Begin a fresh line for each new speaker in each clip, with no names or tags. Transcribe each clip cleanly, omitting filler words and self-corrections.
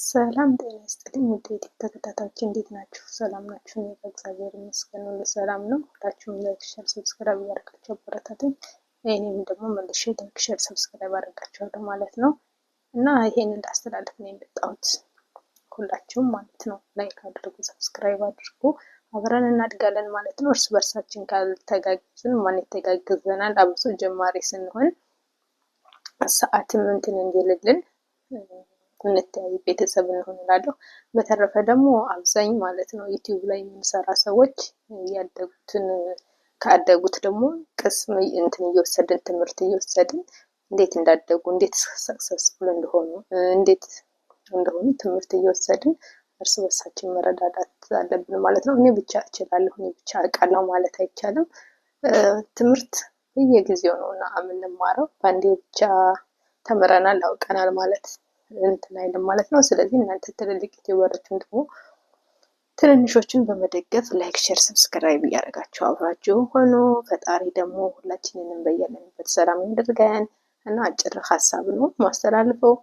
ሰላም ጤና ይስጥልኝ ውድ የዩቲዩብ ተከታታዮች እንዴት ናችሁ? ሰላም ናችሁ? እኔ በእግዚአብሔር ይመስገን ሁሉ ሰላም ነው። ሁላችሁም ላይክ፣ ሼር፣ ሰብስክራይብ እያደረጋችሁ አበረታቱኝ። እኔም ደግሞ መልሼ ላይክ፣ ሼር፣ ሰብስክራይብ አደርጋችኋለሁ ማለት ነው እና ይሄን እንዳስተላልፍ ነው የመጣሁት። ሁላችሁም ማለት ነው ላይክ አድርጉ፣ ሰብስክራይብ አድርጉ፣ አብረን እናድጋለን ማለት ነው። እርስ በርሳችን ካልተጋገዝን ማን ይተጋገዘናል? አብሶ ጀማሪ ስንሆን ሰዓትም እንትን እንዲልልን እንተያይ ቤተሰብ እንሆን እላለሁ። በተረፈ ደግሞ አብዛኝ ማለት ነው ዩቲዩብ ላይ የምንሰራ ሰዎች ያደጉትን ካደጉት ደግሞ ቅስም እንትን እየወሰድን ትምህርት እየወሰድን እንዴት እንዳደጉ እንዴት ሰክሰስፉል እንደሆኑ ትምህርት እየወሰድን እርስ በርሳችን መረዳዳት አለብን ማለት ነው። እኔ ብቻ እችላለሁ እኔ ብቻ አውቃለሁ ማለት አይቻልም። ትምህርት በየጊዜው ነው እና የምንማረው በአንዴ ብቻ ተምረናል አውቀናል ማለት እንትን አይልም ማለት ነው። ስለዚህ እናንተ ትልልቅ ዩቲዩበሮችን ደግሞ ትንንሾችን በመደገፍ ላይክ፣ ሼር፣ ሰብስክራይብ እያደረጋችሁ አብራችሁ ሆኖ ፈጣሪ ደግሞ ሁላችንንም በያለንበት ሰላም ያደርገን እና አጭር ሀሳብ ነው ማስተላልፈው።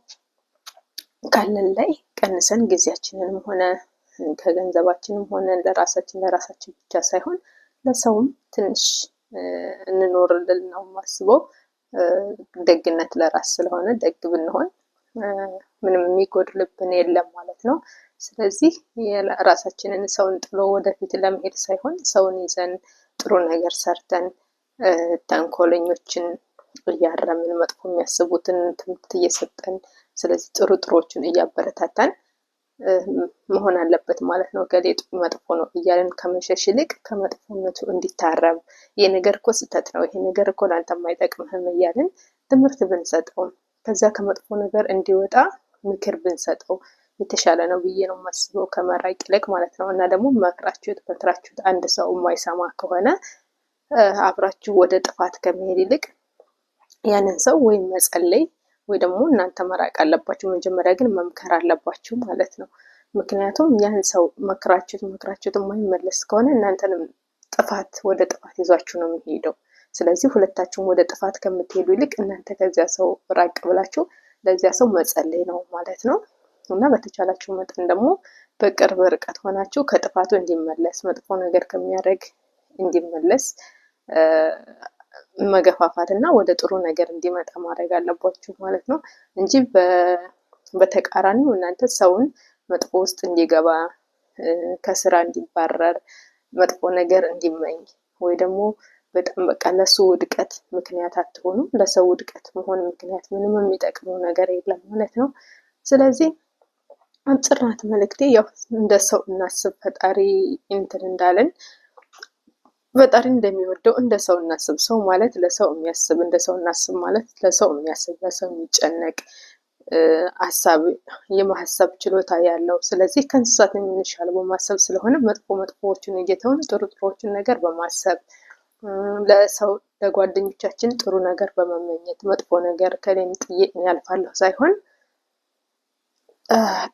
ካለን ላይ ቀንሰን ጊዜያችንንም ሆነ ከገንዘባችንም ሆነ ለራሳችን ብቻ ሳይሆን ለሰውም ትንሽ እንኖርልን ነው ማስበው። ደግነት ለራስ ስለሆነ ደግ ብንሆን ምንም የሚጎድልብን የለም ማለት ነው። ስለዚህ ራሳችንን ሰውን ጥሎ ወደፊት ለመሄድ ሳይሆን ሰውን ይዘን ጥሩ ነገር ሰርተን ተንኮለኞችን እያረምን መጥፎ የሚያስቡትን ትምህርት እየሰጠን ስለዚህ ጥሩዎችን እያበረታታን መሆን አለበት ማለት ነው። ገሌ መጥፎ ነው እያለን ከመሸሽ ይልቅ ከመጥፎነቱ እንዲታረም ይሄ ነገር እኮ ስህተት ነው፣ ይሄ ነገር እኮ ላንተም አይጠቅምህም እያልን ትምህርት ብንሰጠው ከዛ ከመጥፎ ነገር እንዲወጣ ምክር ብንሰጠው የተሻለ ነው ብዬ ነው የማስበው ከመራቅ ይልቅ ማለት ነው። እና ደግሞ መክራችሁት አንድ ሰው የማይሰማ ከሆነ አብራችሁ ወደ ጥፋት ከመሄድ ይልቅ ያንን ሰው ወይም መጸለይ ወይ ደግሞ እናንተ መራቅ አለባችሁ። መጀመሪያ ግን መምከር አለባችሁ ማለት ነው። ምክንያቱም ያን ሰው መክራችሁት የማይመለስ ከሆነ እናንተንም ወደ ጥፋት ይዟችሁ ነው የሚሄደው። ስለዚህ ሁለታችሁም ወደ ጥፋት ከምትሄዱ ይልቅ እናንተ ከዚያ ሰው ራቅ ብላችሁ ለዚያ ሰው መጸለይ ነው ማለት ነው። እና በተቻላችሁ መጠን ደግሞ በቅርብ ርቀት ሆናችሁ ከጥፋቱ እንዲመለስ መጥፎ ነገር ከሚያደርግ እንዲመለስ መገፋፋት እና ወደ ጥሩ ነገር እንዲመጣ ማድረግ አለባችሁ ማለት ነው እንጂ በተቃራኒው እናንተ ሰውን መጥፎ ውስጥ እንዲገባ ከስራ እንዲባረር መጥፎ ነገር እንዲመኝ ወይ ደግሞ በጣም በቃ ለሱ ውድቀት ምክንያት አትሆኑ። ለሰው ውድቀት መሆን ምክንያት ምንም የሚጠቅመው ነገር የለም ማለት ነው። ስለዚህ አጭር ናት መልእክቴ። ያው እንደ ሰው እናስብ፣ ፈጣሪ እንትን እንዳለን ፈጣሪ እንደሚወደው እንደ ሰው እናስብ። ሰው ማለት ለሰው የሚያስብ፣ እንደ ሰው እናስብ ማለት ለሰው የሚያስብ፣ ለሰው የሚጨነቅ የማሰብ ችሎታ ያለው። ስለዚህ ከእንስሳት የምንሻለው በማሰብ ስለሆነ መጥፎዎችን እየተውን ጥሩዎችን ነገር በማሰብ ለሰው ለጓደኞቻችን ጥሩ ነገር በመመኘት መጥፎ ነገር ከሌን ጥዬ ያልፋለሁ ሳይሆን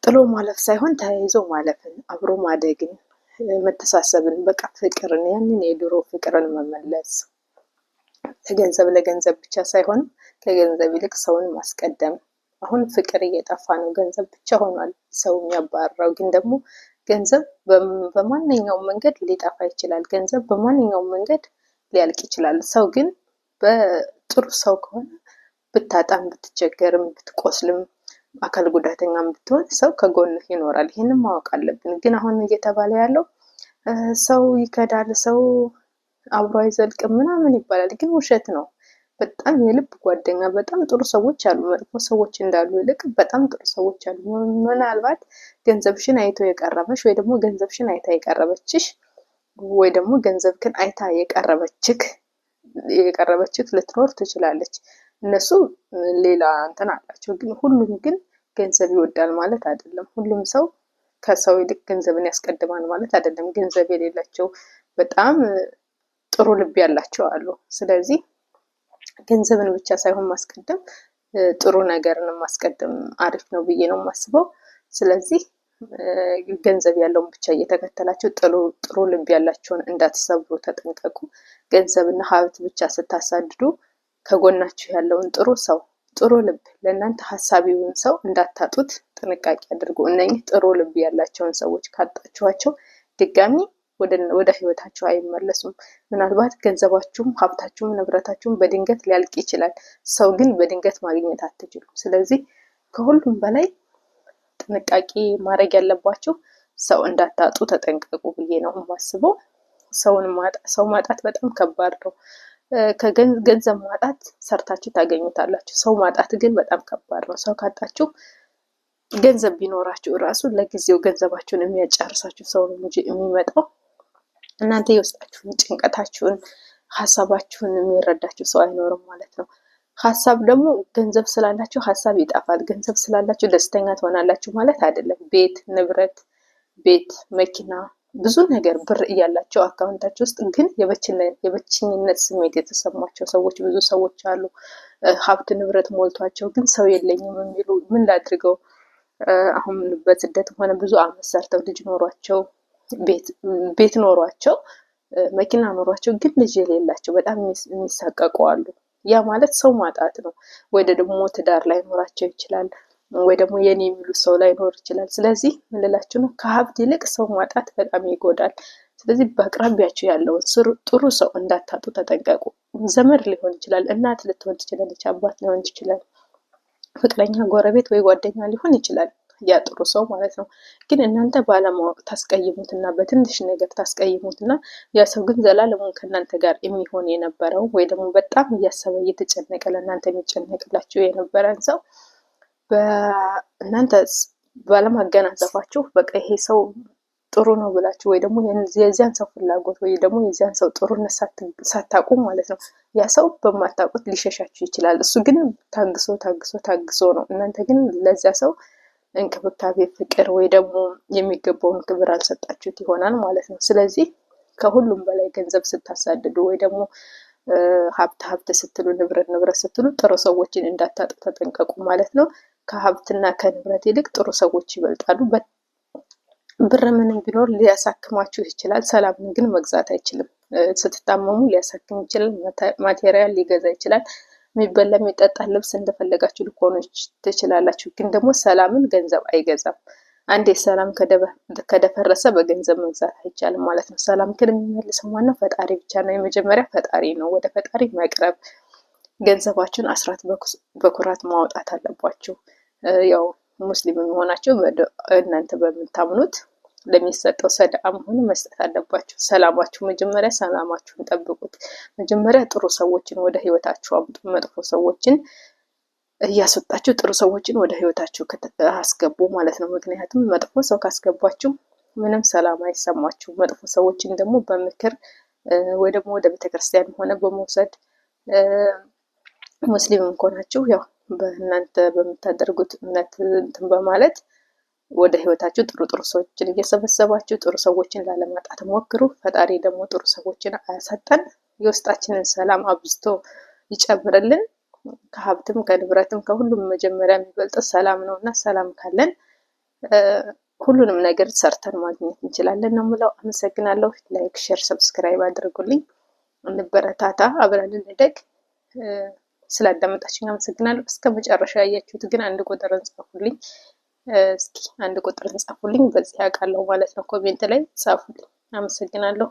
ጥሎ ማለፍ ሳይሆን ተያይዞ ማለፍን አብሮ ማደግን መተሳሰብን በቃ ፍቅርን ያንን የድሮ ፍቅርን መመለስ ለገንዘብ ብቻ ሳይሆን ከገንዘብ ይልቅ ሰውን ማስቀደም። አሁን ፍቅር እየጠፋ ነው፣ ገንዘብ ብቻ ሆኗል ሰው የሚያባርረው። ግን ደግሞ ገንዘብ በማንኛውም መንገድ ሊጠፋ ይችላል። ገንዘብ በማንኛውም መንገድ ሊያልቅ ይችላል። ሰው ግን በጥሩ ሰው ከሆነ ብታጣም ብትቸገርም ብትቆስልም አካል ጉዳተኛም ብትሆን ሰው ከጎንህ ይኖራል። ይህንን ማወቅ አለብን። ግን አሁን እየተባለ ያለው ሰው ይከዳል፣ ሰው አብሮ አይዘልቅም ምናምን ይባላል። ግን ውሸት ነው። በጣም የልብ ጓደኛ በጣም ጥሩ ሰዎች አሉ። መጥፎ ሰዎች እንዳሉ ይልቅ በጣም ጥሩ ሰዎች አሉ። ምናልባት ገንዘብሽን አይቶ የቀረበሽ ወይ ደግሞ ገንዘብሽን አይታ የቀረበችሽ ወይ ደግሞ ገንዘብክን አይታ የቀረበችክ ልትኖር ትችላለች። እነሱ ሌላ እንትን አላቸው። ግን ሁሉም ግን ገንዘብ ይወዳል ማለት አይደለም። ሁሉም ሰው ከሰው ይልቅ ገንዘብን ያስቀድማል ማለት አይደለም። ገንዘብ የሌላቸው በጣም ጥሩ ልብ ያላቸው አሉ። ስለዚህ ገንዘብን ብቻ ሳይሆን ማስቀደም ጥሩ ነገርን ማስቀደም አሪፍ ነው ብዬ ነው የማስበው። ስለዚህ ገንዘብ ያለውን ብቻ እየተከተላችሁ ጥሩ ልብ ያላቸውን እንዳትሰብሩ ተጠንቀቁ። ገንዘብና ሀብት ብቻ ስታሳድዱ ከጎናችሁ ያለውን ጥሩ ሰው ጥሩ ልብ ለእናንተ ሀሳቢውን ሰው እንዳታጡት ጥንቃቄ አድርጉ። እነኚህ ጥሩ ልብ ያላቸውን ሰዎች ካጣችኋቸው ድጋሚ ወደ ህይወታችሁ አይመለሱም። ምናልባት ገንዘባችሁም ሀብታችሁም ንብረታችሁም በድንገት ሊያልቅ ይችላል። ሰው ግን በድንገት ማግኘት አትችሉም። ስለዚህ ከሁሉም በላይ ጥንቃቄ ማድረግ ያለባችሁ ሰው እንዳታጡ ተጠንቀቁ ብዬ ነው የማስበው። ሰው ማጣት በጣም ከባድ ነው። ከገንዘብ ማጣት ሰርታችሁ ታገኙታላችሁ። ሰው ማጣት ግን በጣም ከባድ ነው። ሰው ካጣችሁ ገንዘብ ቢኖራችሁ እራሱ ለጊዜው ገንዘባችሁን የሚያጨርሳችሁ ሰው ነው እንጂ የሚመጣው እናንተ የውስጣችሁን ጭንቀታችሁን ሀሳባችሁን የሚረዳችሁ ሰው አይኖርም ማለት ነው። ሀሳብ ደግሞ ገንዘብ ስላላችሁ ሀሳብ ይጠፋል። ገንዘብ ስላላችሁ ደስተኛ ትሆናላችሁ ማለት አይደለም። ቤት ንብረት፣ ቤት መኪና፣ ብዙ ነገር ብር እያላቸው አካውንታቸው ውስጥ ግን የብቸኝነት ስሜት የተሰማቸው ሰዎች ብዙ ሰዎች አሉ። ሀብት ንብረት ሞልቷቸው ግን ሰው የለኝም የሚሉ ምን ላድርገው፣ አሁን በስደትም ሆነ ብዙ አመት ሰርተው ልጅ ኖሯቸው ቤት ኖሯቸው መኪና ኖሯቸው ግን ልጅ የሌላቸው በጣም የሚሳቀቁ አሉ። ያ ማለት ሰው ማጣት ነው። ወይ ደግሞ ትዳር ላይ ኖራቸው ይችላል፣ ወይ ደግሞ የኔ የሚሉት ሰው ላይኖር ይችላል። ስለዚህ ምን ልላችሁ ነው፣ ከሀብት ይልቅ ሰው ማጣት በጣም ይጎዳል። ስለዚህ በአቅራቢያችሁ ያለውን ጥሩ ሰው እንዳታጡ ተጠንቀቁ። ዘመድ ሊሆን ይችላል፣ እናት ልትሆን ትችላለች፣ አባት ሊሆን ይችላል፣ ፍቅረኛ፣ ጎረቤት ወይ ጓደኛ ሊሆን ይችላል። ያ ጥሩ ሰው ማለት ነው። ግን እናንተ ባለማወቅ ታስቀይሙትና በትንሽ ነገር ታስቀይሙትና ያ ሰው ግን ዘላለሙን ከእናንተ ጋር የሚሆን የነበረው ወይ ደግሞ በጣም እያሰበ እየተጨነቀ ለእናንተ የሚጨነቅላችሁ የነበረን ሰው በእናንተ ባለማገናዘባችሁ በቃ ይሄ ሰው ጥሩ ነው ብላችሁ ወይ ደግሞ የዚያን ሰው ፍላጎት ወይ ደግሞ የዚያን ሰው ጥሩነት ሳታውቁ ማለት ነው ያ ሰው በማታውቁት ሊሸሻችሁ ይችላል። እሱ ግን ታግሶ ነው። እናንተ ግን ለዚያ ሰው እንክብካቤ፣ ፍቅር ወይ ደግሞ የሚገባውን ክብር አልሰጣችሁት ይሆናል ማለት ነው። ስለዚህ ከሁሉም በላይ ገንዘብ ስታሳድዱ ወይ ደግሞ ሀብት ስትሉ ንብረት ስትሉ ጥሩ ሰዎችን እንዳታጡ ተጠንቀቁ ማለት ነው። ከሀብትና ከንብረት ይልቅ ጥሩ ሰዎች ይበልጣሉ። ብር ምንም ቢኖር ሊያሳክማችሁ ይችላል፣ ሰላምን ግን መግዛት አይችልም። ስትታመሙ ሊያሳክም ይችላል፣ ማቴሪያል ሊገዛ ይችላል፣ የሚበላ የሚጠጣ ልብስ እንደፈለጋችሁ ልትሆኑ ትችላላችሁ። ግን ደግሞ ሰላምን ገንዘብ አይገዛም። አንዴ ሰላም ከደፈረሰ በገንዘብ መግዛት አይቻልም ማለት ነው። ሰላም ግን የሚመልሰው ማነው? ፈጣሪ ብቻ ነው። የመጀመሪያ ፈጣሪ ነው። ወደ ፈጣሪ መቅረብ፣ ገንዘባችሁን አስራት በኩራት ማውጣት አለባችሁ። ያው ሙስሊም የሚሆናችሁ እናንተ በምታምኑት ለሚሰጠው ሰደቃም ሆነ መስጠት አለባችሁ። ሰላማችሁ መጀመሪያ ሰላማችሁን ጠብቁት። መጀመሪያ ጥሩ ሰዎችን ወደ ህይወታችሁ አምጡ። መጥፎ ሰዎችን እያስወጣችሁ ጥሩ ሰዎችን ወደ ህይወታችሁ አስገቡ ማለት ነው። ምክንያቱም መጥፎ ሰው ካስገባችሁ ምንም ሰላም አይሰማችሁ። መጥፎ ሰዎችን ደግሞ በምክር ወይ ደግሞ ወደ ቤተክርስቲያን ሆነ በመውሰድ ሙስሊም ከሆናችሁ ያው በእናንተ በምታደርጉት እምነት እንትን በማለት ወደ ህይወታችሁ ጥሩ ሰዎችን እየሰበሰባችሁ ጥሩ ሰዎችን ላለማጣት ሞክሩ። ፈጣሪ ደግሞ ጥሩ ሰዎችን አያሳጣን። የውስጣችንን ሰላም አብዝቶ ይጨምርልን። ከሀብትም ከንብረትም ከሁሉም መጀመሪያ የሚበልጠው ሰላም ነው እና ሰላም ካለን ሁሉንም ነገር ሰርተን ማግኘት እንችላለን ነው የምለው። አመሰግናለሁ። ላይክ፣ ሼር፣ ሰብስክራይብ አድርጉልኝ። እንበረታታ፣ አብረን እንደግ። ስላዳመጣችሁኝ አመሰግናለሁ። እስከ መጨረሻ ያያችሁት ግን አንድ ቁጥር ጻፉልኝ። እስኪ አንድ ቁጥር ጻፉልኝ። በዚህ አውቃለሁ ማለት ነው። ኮሜንት ላይ ጻፉልኝ። አመሰግናለሁ።